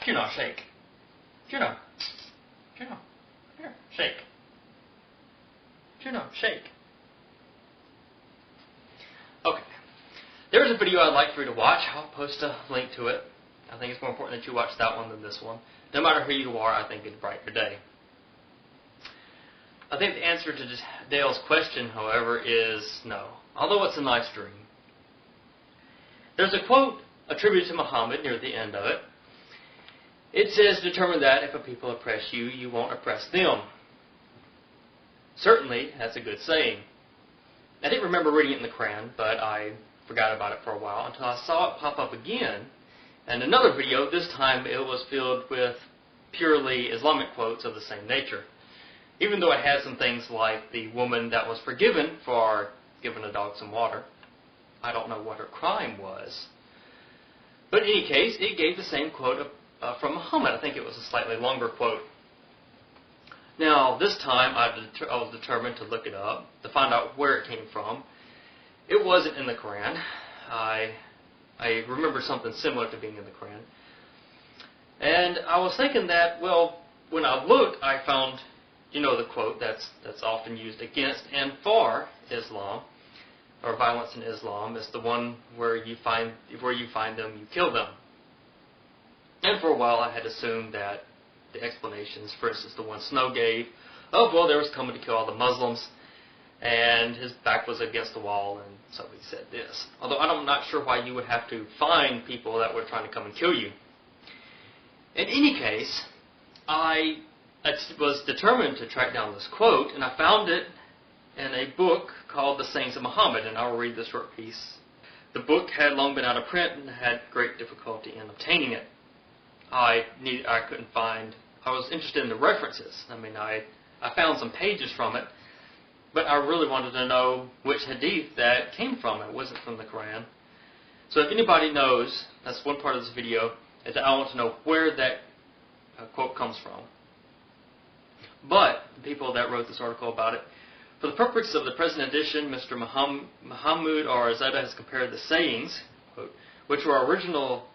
Juno, shake. Juno. Juno. Here, shake. Juno, shake. Okay. There's a video I'd like for you to watch. I'll post a link to it. I think it's more important that you watch that one than this one. No matter who you are, I think it'll brighten your day. I think the answer to Dale's question, however, is no. Although it's a nice dream. There's a quote attributed to Muhammad near the end of it. It says, determine that if a people oppress you, you won't oppress them. Certainly, that's a good saying. I didn't remember reading it in the Qur'an, but I forgot about it for a while until I saw it pop up again. And another video, this time it was filled with purely Islamic quotes of the same nature. Even though it had some things like the woman that was forgiven for giving a dog some water. I don't know what her crime was. But in any case, it gave the same quote from Muhammad. I think it was a slightly longer quote. Now, this time I was determined to look it up, to find out where it came from. It wasn't in the Qur'an. I remember something similar to being in the Qur'an. And I was thinking that, well, when I looked, I found, the quote that's often used against and for Islam, or violence in Islam, is the one where you find them, you kill them. And for a while I had assumed that the explanations, for instance, the one Snow gave, there was coming to kill all the Muslims, and his back was against the wall, and so he said this. Although I'm not sure why you would have to find people that were trying to come and kill you. In any case, I was determined to track down this quote, and I found it in a book called The Sayings of Muhammad, and I'll read this short piece. The book had long been out of print and had great difficulty in obtaining it. I couldn't find. I was interested in the references. I found some pages from it, but I really wanted to know which hadith that came from. It wasn't from the Qur'an. So if anybody knows, that's one part of this video, is that I want to know where that quote comes from. But the people that wrote this article about it, for the purpose of the present edition, Mr. Mahmoud Arzada has compared the sayings, quote, which were original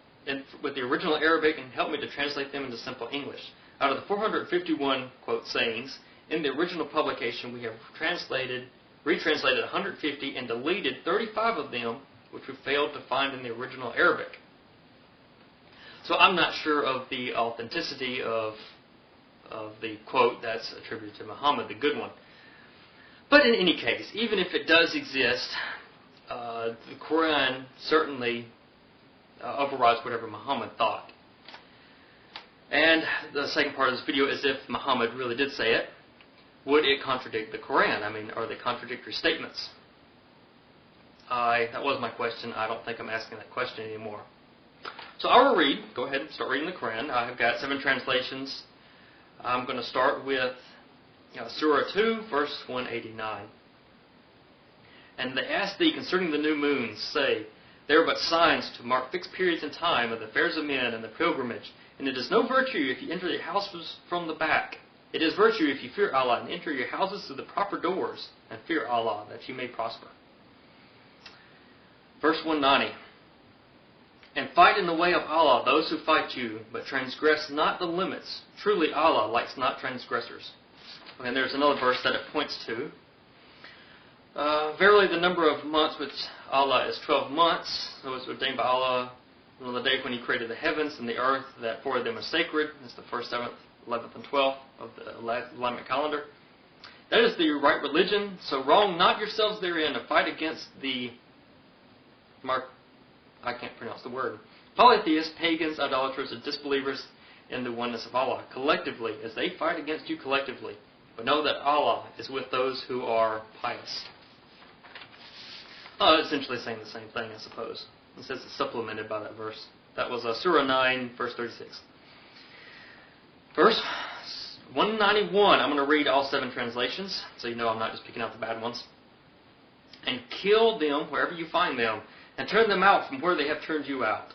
with the original Arabic, and helped me to translate them into simple English. Out of the 451, quote, sayings, in the original publication we have retranslated 150 and deleted 35 of them, which we failed to find in the original Arabic. So I'm not sure of the authenticity of the quote that's attributed to Muhammad, the good one. But in any case, even if it does exist, the Qur'an certainly overrides whatever Muhammad thought. And the second part of this video is, if Muhammad really did say it, would it contradict the Qur'an? Are they contradictory statements? That was my question. I don't think I'm asking that question anymore. So I will read. Go ahead and start reading the Qur'an. I have got 7 translations. I'm going to start with Surah 2, verse 189. And they ask thee concerning the new moons, say, they are but signs to mark fixed periods in time of the affairs of men and the pilgrimage. And it is no virtue if you enter your houses from the back. It is virtue if you fear Allah and enter your houses through the proper doors and fear Allah, that you may prosper. Verse 190. And fight in the way of Allah those who fight you, but transgress not the limits. Truly Allah likes not transgressors. And there's another verse that it points to. Verily the number of months with Allah is 12 months. It was ordained by Allah on the day when He created the heavens and the earth, that 4 of them are sacred. It's the 1st, 7th, 11th, and 12th of the Islamic calendar. That is the right religion, so wrong not yourselves therein to fight against the I can't pronounce the word. Polytheists, pagans, idolaters, and disbelievers in the oneness of Allah, collectively, as they fight against you collectively. But know that Allah is with those who are pious. Essentially saying the same thing, I suppose. It says it's supplemented by that verse. That was Surah 9, verse 36. Verse 191. I'm going to read all 7 translations, so you know I'm not just picking out the bad ones. And kill them wherever you find them, and turn them out from where they have turned you out.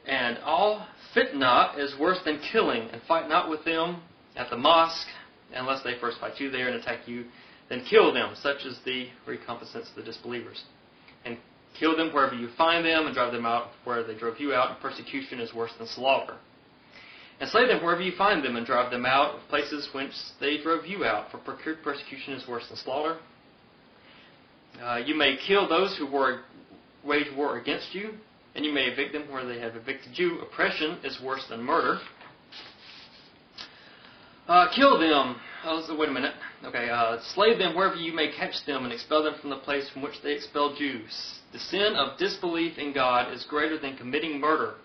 And Al-Fitna is worse than killing, and fight not with them at the mosque, unless they first fight you there and attack you, then kill them. Such is the recompense of the disbelievers. And kill them wherever you find them, and drive them out where they drove you out, and persecution is worse than slaughter. And slay them wherever you find them, and drive them out of places whence they drove you out, for persecution is worse than slaughter. You may kill those who wage war against you, and you may evict them where they have evicted you. Oppression is worse than murder. Kill them. Wait a minute. Okay. Slay them wherever you may catch them, and expel them from the place from which they expelled you. The sin of disbelief in God is greater than committing murder.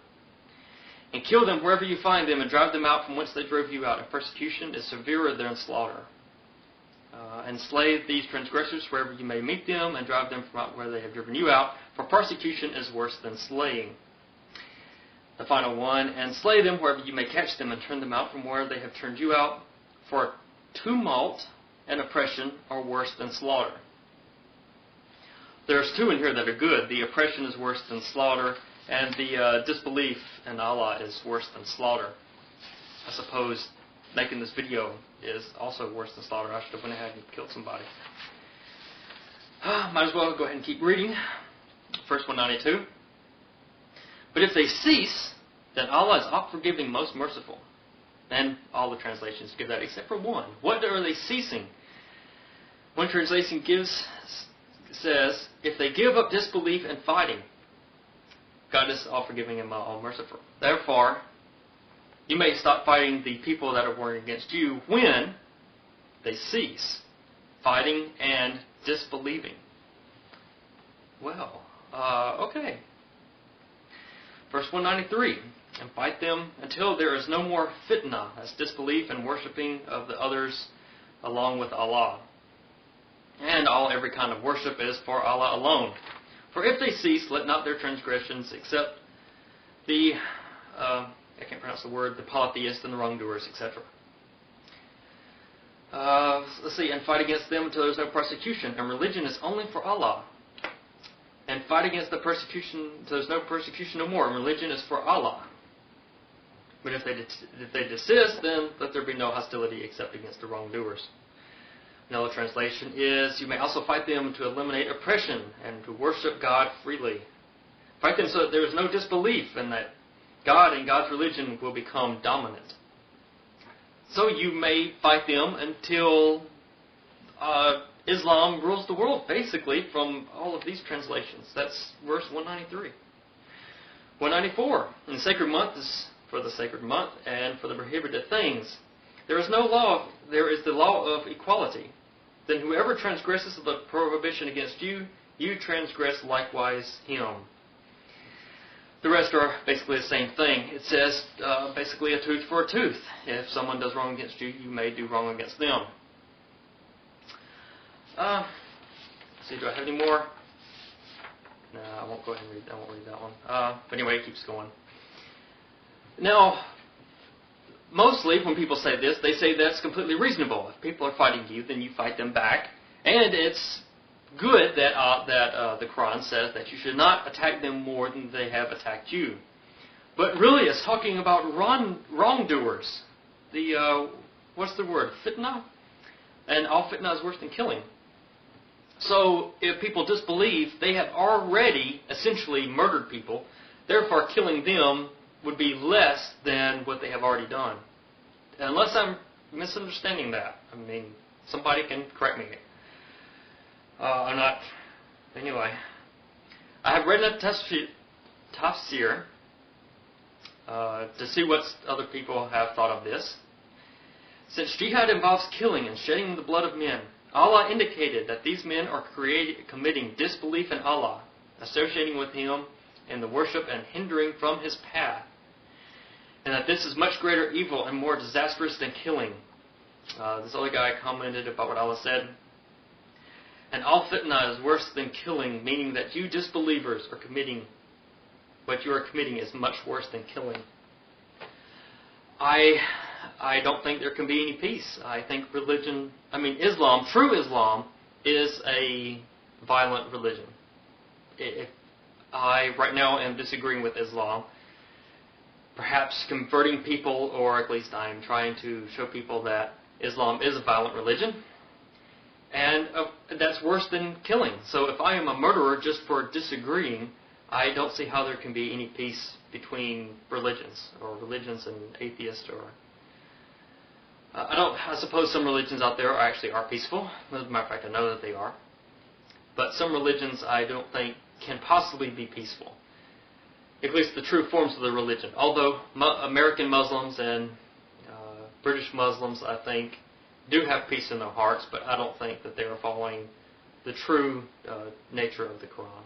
And kill them wherever you find them, and drive them out from whence they drove you out. And persecution is severer than slaughter. And slay these transgressors wherever you may meet them, and drive them from out where they have driven you out. For persecution is worse than slaying. The final one, and slay them wherever you may catch them, and turn them out from where they have turned you out. For tumult and oppression are worse than slaughter. There's two in here that are good. The oppression is worse than slaughter, and the disbelief in Allah is worse than slaughter. I suppose making this video is also worse than slaughter. I should have went ahead and killed somebody. Might as well go ahead and keep reading. Verse 192. But if they cease, then Allah is oft forgiving, most merciful. And all the translations give that except for one. What are they ceasing? One translation says, if they give up disbelief and fighting, God is all forgiving and all merciful. Therefore, you may stop fighting the people that are warring against you when they cease fighting and disbelieving. Well, okay. Verse 193, and fight them until there is no more fitna, that's disbelief and worshipping of the others along with Allah. And every kind of worship is for Allah alone. For if they cease, let not their transgressions except the, I can't pronounce the word, the polytheists and the wrongdoers, etc. Let's see, and fight against them until there is no persecution, and religion is only for Allah. And fight against the persecution until there is no persecution no more, and religion is for Allah. But if they desist, then let there be no hostility except against the wrongdoers. Another translation is, you may also fight them to eliminate oppression and to worship God freely. Fight them so that there is no disbelief and that God and God's religion will become dominant. So you may fight them until Islam rules the world, basically, from all of these translations. That's verse 193. 194. And the sacred month is for the sacred month and for the prohibited things. There is no law, there is the law of equality. Then whoever transgresses the prohibition against you, you transgress likewise him. The rest are basically the same thing. It says basically a tooth for a tooth. If someone does wrong against you, you may do wrong against them. Let's see, do I have any more? No, I won't go ahead and read. I won't read that one. But anyway, it keeps going. Now, mostly when people say this, they say that's completely reasonable. If people are fighting you, then you fight them back. And it's good that the Qur'an says that you should not attack them more than they have attacked you. But really, it's talking about wrongdoers. What's the word? Fitna? And all fitna is worse than killing. So if people disbelieve, they have already essentially murdered people. Therefore, killing them would be less than what they have already done. Unless I'm misunderstanding that. I mean, somebody can correct me. I'm not. Anyway, I have read a Tafsir to see what other people have thought of this. Since jihad involves killing and shedding the blood of men, Allah indicated that these men are committing disbelief in Allah, associating with Him in the worship and hindering from His path, and that this is much greater evil and more disastrous than killing. This other guy commented about what Allah said. And all fitna is worse than killing, meaning that you disbelievers are committing, what you are committing is much worse than killing. I don't think there can be any peace. I think Islam, true Islam, is a violent religion. I right now am disagreeing with Islam, perhaps converting people, or at least I'm trying to show people that Islam is a violent religion, and that's worse than killing. So if I am a murderer just for disagreeing, I don't see how there can be any peace between religions, or religions and atheists, or I suppose some religions out there are peaceful. As a matter of fact, I know that they are. But some religions I don't think can possibly be peaceful. At least the true forms of the religion. Although American Muslims and British Muslims, I think, do have peace in their hearts, but I don't think that they are following the true nature of the Qur'an.